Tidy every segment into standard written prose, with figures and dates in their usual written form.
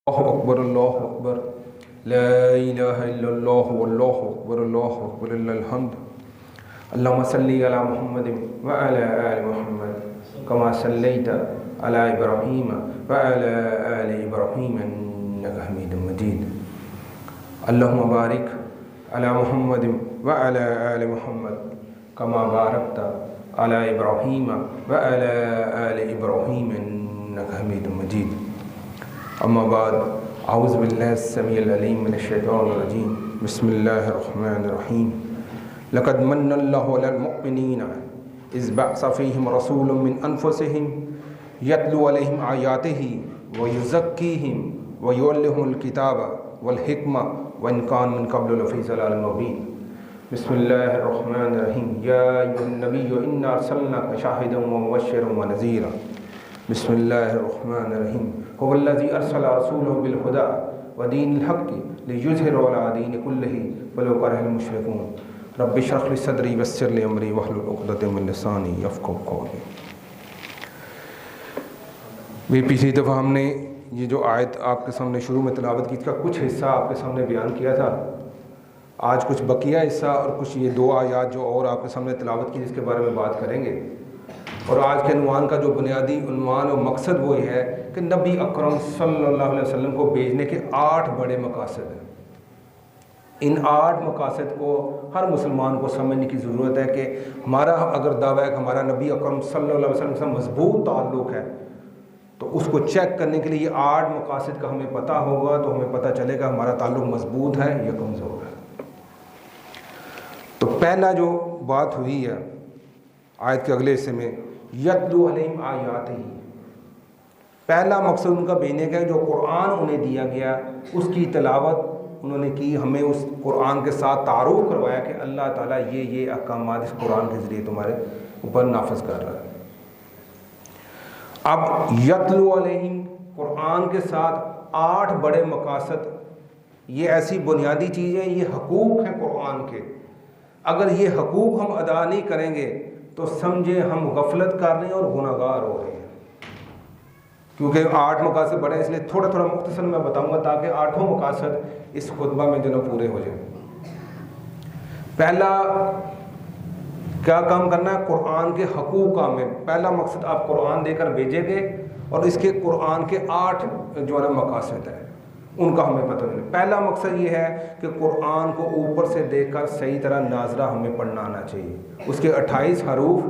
اللہ اکبر لا الہ الا اللہ واللہ اکبر اللہ اکبر الحمد اللہم صلی علی محمد وعلی آل محمد کما صلیت علی ابراہیم وعلی آل ابراہیم انک حمید مجید اللہم بارک علی محمد وعلی آل محمد کما بارکت علی ابراہیم وعلی آل ابراہیم انک حمید مجید اما بعد اعوذ باللہ السمیع العلیم من الشیطان الرجیم بسم اللہ الرحمن الرحیم لقد من اللہ علی المؤمنین اذ بعث فیہم رسول من انفسہم یتلو علیہم آیاتہ ویزکیہم ویعلمہم الکتاب والحکمہ وان کان من قبل لفی ضلال مبین بسم اللہ الرحمن الرحیم یا ایھا النبی انا ارسلناک شاہدا ومبشرا ونذیرا بسم اللہ الرحمن الرحیم هو الذي ارسل رسوله بالهدى ودين الحق ليظهره على دين كله ولو كره المشركون رب اشرح لي صدري ويسر لي امري واحلل عقدة من لساني يفقهوا قولي. پچھلی دفعہ ہم نے یہ جو آیت آپ کے سامنے شروع میں تلاوت کی، اس کا کچھ حصہ آپ کے سامنے بیان کیا تھا. آج کچھ بقیہ حصہ اور کچھ یہ دو آیات جو اور آپ کے سامنے تلاوت کی، جس کے بارے میں بات کریں گے. اور آج کے عنوان کا جو بنیادی عنوان اور مقصد وہ یہ ہے کہ نبی اکرم صلی اللہ علیہ وسلم کو بھیجنے کے 8 بڑے مقاصد ہیں. ان 8 مقاصد کو ہر مسلمان کو سمجھنے کی ضرورت ہے کہ ہمارا اگر دعویٰ ہے کہ ہمارا نبی اکرم صلی اللہ علیہ وسلم سے مضبوط تعلق ہے، تو اس کو چیک کرنے کے لیے یہ 8 مقاصد کا ہمیں پتہ ہوگا، تو ہمیں پتہ چلے گا ہمارا تعلق مضبوط ہے یا کمزور ہے. تو پہلا جو بات ہوئی ہے آیت کے اگلے حصے میں، یتلو علیہم آیاتہ، پہلا مقصد ان کا بھیجنے کا ہے جو قرآن انہیں دیا گیا اس کی تلاوت انہوں نے کی، ہمیں اس قرآن کے ساتھ تعارف کروایا کہ اللہ تعالیٰ یہ احکامات اس قرآن کے ذریعے تمہارے اوپر نافذ کر رہا ہے. اب یتلو علیہم، قرآن کے ساتھ 8 بڑے مقاصد، یہ ایسی بنیادی چیز ہے، یہ حقوق ہیں قرآن کے. اگر یہ حقوق ہم ادا نہیں کریں گے تو سمجھے ہم غفلت کر رہے ہیں اور گناہگار ہو رہے ہیں. کیونکہ 8 مقاصد بڑے، اس لیے تھوڑا تھوڑا مختصر میں بتاؤں گا تاکہ 8 مقاصد اس خطبہ میں جو پورے ہو جائیں. پہلا کیا کام کرنا ہے؟ قرآن کے حقوق کا میں پہلا مقصد آپ قرآن دے کر بھیجیں گے، اور اس کے قرآن کے 8 جو ہے مقاصد ہیں ان کا ہمیں پتہ نہیں. پہلا مقصد یہ ہے کہ قرآن کو اوپر سے دیکھ کر صحیح طرح ناظرہ ہمیں پڑھنا آنا چاہیے. اس کے 28 حروف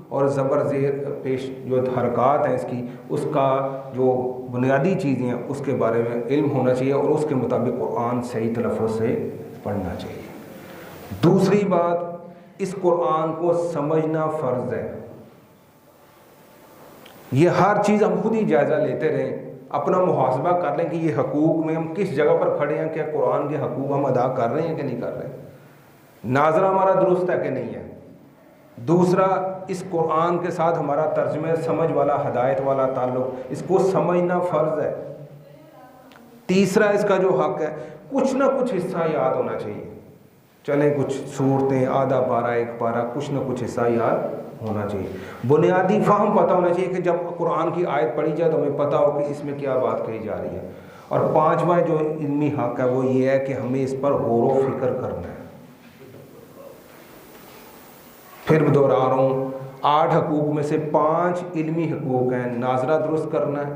اور زبر زیر پیش جو حرکات ہیں اس کی، اس کا جو بنیادی چیزیں ہیں اس کے بارے میں علم ہونا چاہیے، اور اس کے مطابق قرآن صحیح تلفظ سے پڑھنا چاہیے. دوسری بات، اس قرآن کو سمجھنا فرض ہے. یہ ہر چیز ہم خود ہی جائزہ لیتے رہیں، اپنا محاسبہ کر لیں کہ یہ حقوق میں ہم کس جگہ پر کھڑے ہیں، کیا قرآن کے حقوق ہم ادا کر رہے ہیں کہ نہیں کر رہے ہیں، ناظرہ ہمارا درست ہے کہ نہیں ہے. دوسرا، اس قرآن کے ساتھ ہمارا ترجمہ سمجھ والا، ہدایت والا تعلق، اس کو سمجھنا فرض ہے. تیسرا، اس کا جو حق ہے کچھ نہ کچھ حصہ یاد ہونا چاہیے. چلیں کچھ صورتیں، آدھا پارہ، 1 پارہ، کچھ نہ کچھ حصہ یاد ہونا چاہیے. بنیادی فہم پتہ ہونا چاہیے کہ جب قرآن کی آیت پڑھی جائے تو ہمیں پتہ ہو کہ اس میں کیا بات کہی جا رہی ہے. اور 5واں جو علمی حق ہے وہ یہ ہے کہ ہمیں اس پر غور و فکر کرنا ہے. پھر دوہرا رہا ہوں، 8 حقوق میں سے 5 علمی حقوق ہیں. ناظرہ درست کرنا ہے،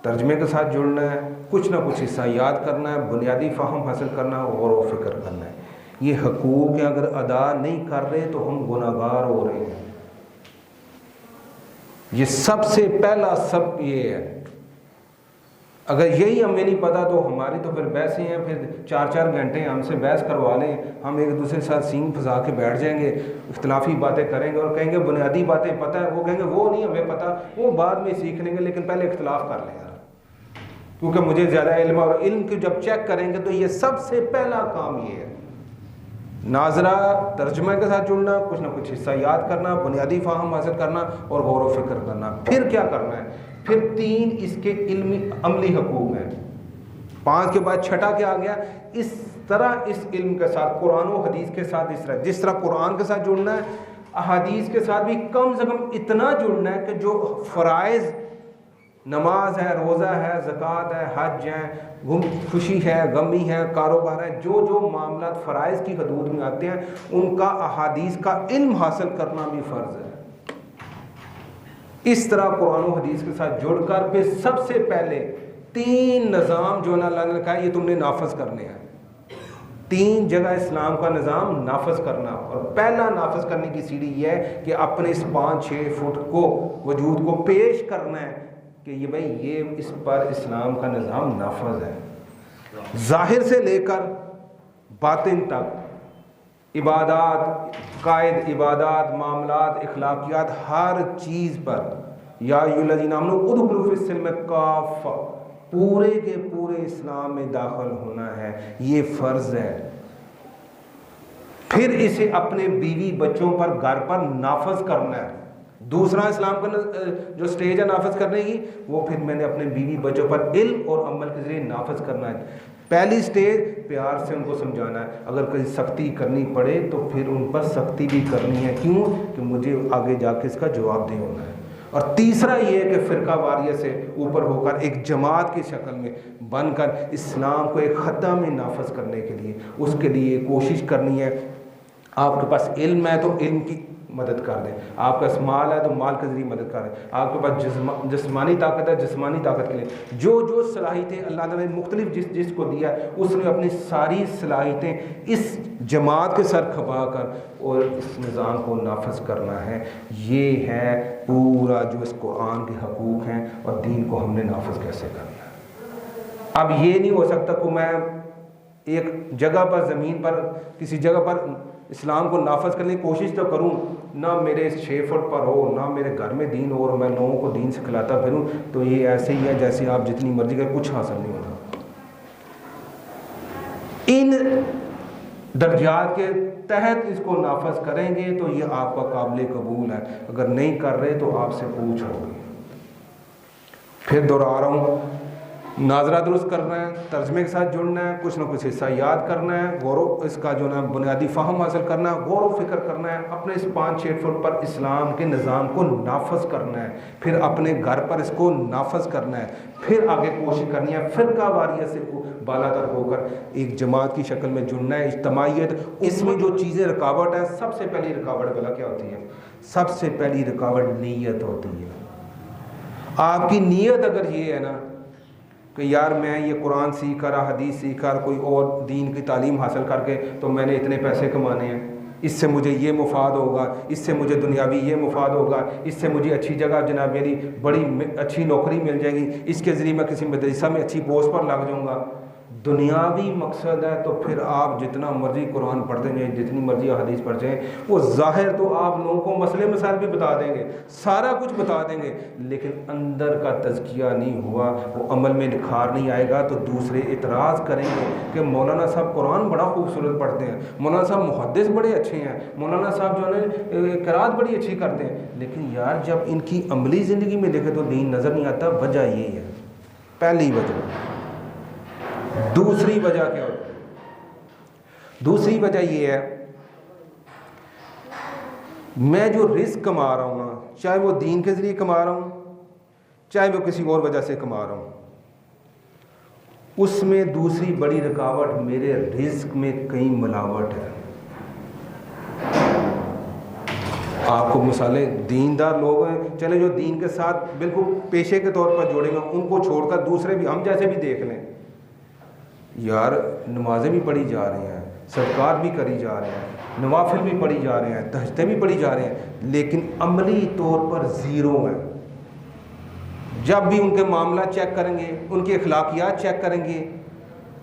ترجمے کے ساتھ جڑنا ہے، کچھ نہ کچھ حصہ یاد کرنا ہے، بنیادی فہم حاصل کرنا ہے، غور و فکر کرنا ہے. یہ حقوق ہیں، اگر ادا نہیں کر رہے تو ہم گناہگار ہو رہے ہیں. یہ سب سے پہلا سبق یہ ہے. اگر یہی ہمیں نہیں پتا تو ہماری تو پھر بحثیں ہیں، پھر 4 گھنٹے ہم سے بحث کروا لیں، ہم ایک دوسرے کے ساتھ سینگ پھنسا کے بیٹھ جائیں گے، اختلافی باتیں کریں گے اور کہیں گے بنیادی باتیں پتہ ہے، وہ کہیں گے وہ نہیں ہمیں پتہ، وہ بعد میں سیکھ لیں گے، لیکن پہلے اختلاف کر لیں یار، کیونکہ مجھے زیادہ علم ہے. اور علم کو جب چیک کریں گے تو یہ سب سے پہلا کام یہ ہے، ناظرہ ترجمہ کے ساتھ جڑنا، کچھ نہ کچھ حصہ یاد کرنا، بنیادی فہم حاصل کرنا اور غور و فکر کرنا. پھر کیا کرنا ہے؟ پھر 3 اس کے علمی عملی حقوق ہیں. 5 کے بعد 6 کیا آ گیا؟ اس طرح اس علم کے ساتھ، قرآن و حدیث کے ساتھ جس طرح قرآن کے ساتھ جڑنا ہے، احادیث کے ساتھ بھی کم سے کم اتنا جڑنا ہے کہ جو فرائض نماز ہے، روزہ ہے، زکوٰۃ ہے، حج ہے، خوشی ہے، غمی ہے، کاروبار ہے، جو جو معاملات فرائض کی حدود میں آتے ہیں ان کا احادیث کا علم حاصل کرنا بھی فرض ہے۔ اس طرح قرآن و حدیث کے ساتھ جڑ کر پھر سب سے پہلے 3 نظام جو اللہ نے کہا یہ تم نے نافذ کرنے ہیں۔ 3 جگہ اسلام کا نظام نافذ کرنا، اور پہلا نافذ کرنے کی سیڑھی یہ ہے کہ اپنے اس 5-6 فٹ کو وجود کو پیش کرنا ہے کہ یہ بھائی یہ اس پر اسلام کا نظام نافذ ہے، ظاہر سے لے کر باطن تک، عبادات، قائد عبادات، معاملات، اخلاقیات، ہر چیز پر یا ایھا الذین آمنوا ادخلوا فی السلم کافہ، پورے کے پورے اسلام میں داخل ہونا ہے، یہ فرض ہے۔ پھر اسے اپنے بیوی بچوں پر، گھر پر نافذ کرنا ہے۔ دوسرا اسلام کا جو سٹیج ہے نافذ کرنے کی، وہ پھر میں نے اپنے بیوی بچوں پر علم اور عمل کے ذریعے نافذ کرنا ہے۔ پہلی سٹیج پیار سے ان کو سمجھانا ہے، اگر کہیں سختی کرنی پڑے تو پھر ان پر سختی بھی کرنی ہے، کیوں کہ مجھے آگے جا کے اس کا جواب دہ ہونا ہے۔ اور تیسرا یہ ہے کہ فرقہ واریت سے اوپر ہو کر ایک جماعت کی شکل میں بن کر اسلام کو ایک خطہ میں نافذ کرنے کے لیے، اس کے لیے کوشش کرنی ہے۔ آپ کے پاس علم ہے تو علم کی مدد کر دیں، آپ کا مال ہے تو مال کے ذریعے مدد کر دیں، آپ کے پاس جسمانی طاقت ہے، جسمانی طاقت کے لیے جو جو صلاحیتیں اللہ تعالیٰ نے مختلف جس کو دیا ہے، اس نے اپنی ساری صلاحیتیں اس جماعت کے سر کھپا کر اور اس نظام کو نافذ کرنا ہے۔ یہ ہے پورا جو اس قرآن کے حقوق ہیں اور دین کو ہم نے نافذ کیسے کرنا ہے۔ اب یہ نہیں ہو سکتا کہ میں ایک جگہ پر، زمین پر، کسی جگہ پر اسلام کو نافذ کرنے کی کوشش تو کروں، نہ میرے 6 فٹ پر ہو، نہ میرے گھر میں دین ہو اور میں لوگوں کو دین سکھلاتا پھروں، تو یہ ایسے ہی ہے جیسے آپ جتنی مرضی کریں، کچھ حاصل نہیں ہوتا۔ ان درجات کے تحت اس کو نافذ کریں گے تو یہ آپ کا قابل قبول ہے، اگر نہیں کر رہے تو آپ سے پوچھ ہوگی۔ پھر دوہرا رہا ہوں، ناظرہ درست کرنا ہے، ترجمے کے ساتھ جڑنا ہے، کچھ نہ کچھ حصہ یاد کرنا ہے، غور و اس کا جو نا بنیادی فہم حاصل کرنا ہے، غور و فکر کرنا ہے، اپنے اس 5-6 فٹ پر اسلام کے نظام کو نافذ کرنا ہے، پھر اپنے گھر پر اس کو نافذ کرنا ہے، پھر آگے کوشش کرنی ہے فرقہ واریت سے بالا تر ہو کر ایک جماعت کی شکل میں جڑنا ہے، اجتماعیت۔ اس میں جو چیزیں رکاوٹ ہے، سب سے پہلی رکاوٹ بلا کیا ہوتی ہے؟ سب سے پہلی رکاوٹ نیت ہوتی ہے۔ آپ کی نیت اگر یہ ہے نا کہ یار میں یہ قرآن سیکھ کر، حدیث سیکھ کر، کوئی اور دین کی تعلیم حاصل کر کے تو میں نے اتنے پیسے کمانے ہیں، اس سے مجھے یہ مفاد ہوگا، اس سے مجھے دنیاوی یہ مفاد ہوگا، اس سے مجھے اچھی جگہ جناب میری بڑی اچھی نوکری مل جائے گی، اس کے ذریعے میں کسی مدرسہ میں اچھی پوسٹ پر لگ جاؤں گا، دنیاوی مقصد ہے، تو پھر آپ جتنا مرضی قرآن پڑھتے جائیں، جتنی مرضی حدیث پڑھتے جائیں، وہ ظاہر تو آپ لوگوں کو مسئلے مسائل بھی بتا دیں گے، سارا کچھ بتا دیں گے، لیکن اندر کا تزکیہ نہیں ہوا، وہ عمل میں نکھار نہیں آئے گا، تو دوسرے اعتراض کریں گے کہ مولانا صاحب قرآن بڑا خوبصورت پڑھتے ہیں، مولانا صاحب محدث بڑے اچھے ہیں، مولانا صاحب جو ہے قرات بڑی اچھی کرتے ہیں، لیکن یار جب ان کی عملی زندگی میں دیکھے تو دین نظر نہیں آتا۔ وجہ یہی ہے، پہلی وجہ۔ دوسری وجہ کیا ہوتی ہے؟ دوسری وجہ یہ ہے، میں جو رزق کما رہا ہوں نا، چاہے وہ دین کے ذریعے کما رہا ہوں، چاہے وہ کسی اور وجہ سے کما رہا ہوں، اس میں دوسری بڑی رکاوٹ میرے رزق میں کئی ملاوٹ ہے۔ آپ کو مثالیں، دیندار لوگ ہیں، چلے جو دین کے ساتھ بالکل پیشے کے طور پر جوڑیں گے، ان کو چھوڑ کر دوسرے بھی ہم جیسے بھی دیکھ لیں، یار نمازیں بھی پڑھی جا رہی ہیں، صدقات بھی کری جا رہے ہیں، نوافل بھی پڑھی جا رہے ہیں، تہجدیں بھی پڑھی جا رہے ہیں، لیکن عملی طور پر زیرو ہیں۔ جب بھی ان کے معاملات چیک کریں گے، ان کی اخلاقیات چیک کریں گے،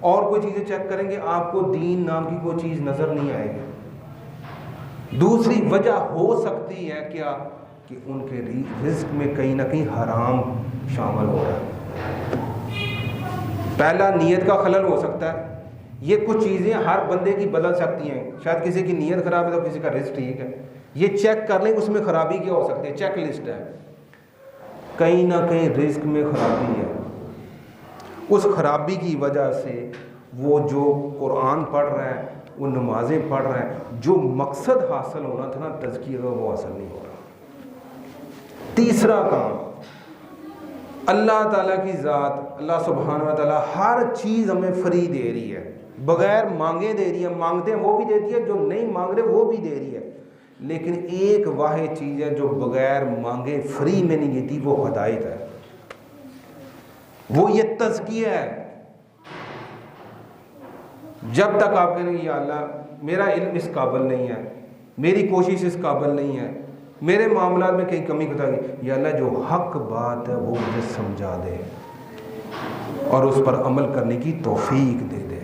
اور کوئی چیزیں چیک کریں گے، آپ کو دین نام کی کوئی چیز نظر نہیں آئے گی۔ دوسری وجہ ہو سکتی ہے کیا کہ ان کے رزق میں کہیں نہ کہیں حرام شامل ہو رہا ہے۔ پہلا نیت کا خلل ہو سکتا ہے، یہ کچھ چیزیں ہر بندے کی بدل سکتی ہیں، شاید کسی کی نیت خراب ہے تو کسی کا رزق ٹھیک ہے، یہ چیک کر لیں اس میں خرابی کیا ہو سکتی ہے، چیک لسٹ ہے، کہیں نہ کہیں رزق میں خرابی ہے، اس خرابی کی وجہ سے وہ جو قرآن پڑھ رہا ہے، وہ نمازیں پڑھ رہا ہے، جو مقصد حاصل ہونا تھا نا تزکیہ کا، وہ حاصل نہیں ہو رہا۔ تیسرا کام، اللہ تعالیٰ کی ذات، اللہ سبحانہ و تعالیٰ ہر چیز ہمیں فری دے رہی ہے، بغیر مانگے دے رہی ہے، مانگتے ہیں وہ بھی دیتی ہے، جو نہیں مانگ رہے وہ بھی دے رہی ہے، لیکن ایک واحد چیز ہے جو بغیر مانگے فری میں نہیں دیتی، وہ ہدایت ہے، وہ یہ تزکیہ ہے۔ جب تک آپ کہیں گے یا اللہ میرا علم اس قابل نہیں ہے، میری کوشش اس قابل نہیں ہے، میرے معاملات میں کہیں کمی بتا گئی، یا اللہ جو حق بات ہے وہ مجھے سمجھا دے اور اس پر عمل کرنے کی توفیق دے دے۔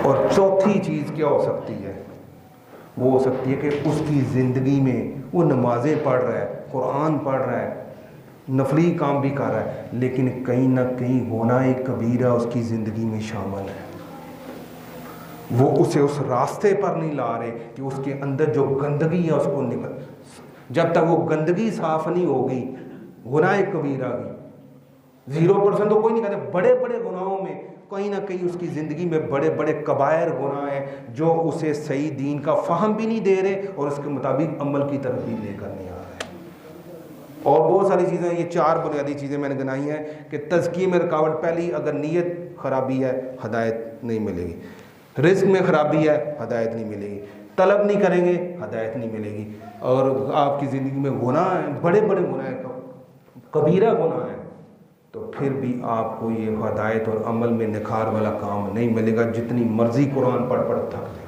اور چوتھی چیز کیا ہو سکتی ہے؟ وہ ہو سکتی ہے کہ اس کی زندگی میں وہ نمازیں پڑھ رہا ہے، قرآن پڑھ رہا ہے، نفلی کام بھی کر رہا ہے، لیکن کہیں نہ کہیں گناہ کبیرہ اس کی زندگی میں شامل ہے، وہ اسے اس راستے پر نہیں لا رہے کہ اس کے اندر جو گندگی ہے اس کو نکل، جب تک وہ گندگی صاف نہیں ہوگی گناہ کبیرہ کی 0% تو کوئی نہیں کہتا، بڑے بڑے گناہوں میں کہیں نہ کہیں اس کی زندگی میں بڑے بڑے کبائر گناہ ہیں جو اسے صحیح دین کا فہم بھی نہیں دے رہے اور اس کے مطابق عمل کی طرف بھی لے کر نہیں آ رہے۔ اور بہت ساری چیزیں، یہ 4 بنیادی چیزیں میں نے گنائی ہیں کہ تزکیے میں رکاوٹ، پہلی اگر نیت خرابی ہے ہدایت نہیں ملے گی، رزق میں خرابی ہے ہدایت نہیں ملے گی، طلب نہیں کریں گے ہدایت نہیں ملے گی، اور آپ کی زندگی میں گناہ ہیں، بڑے بڑے گناہ ہیں، کبیرہ گناہ ہیں، تو پھر بھی آپ کو یہ ہدایت اور عمل میں نکھار والا کام نہیں ملے گا، جتنی مرضی قرآن پڑھ تھک جائے۔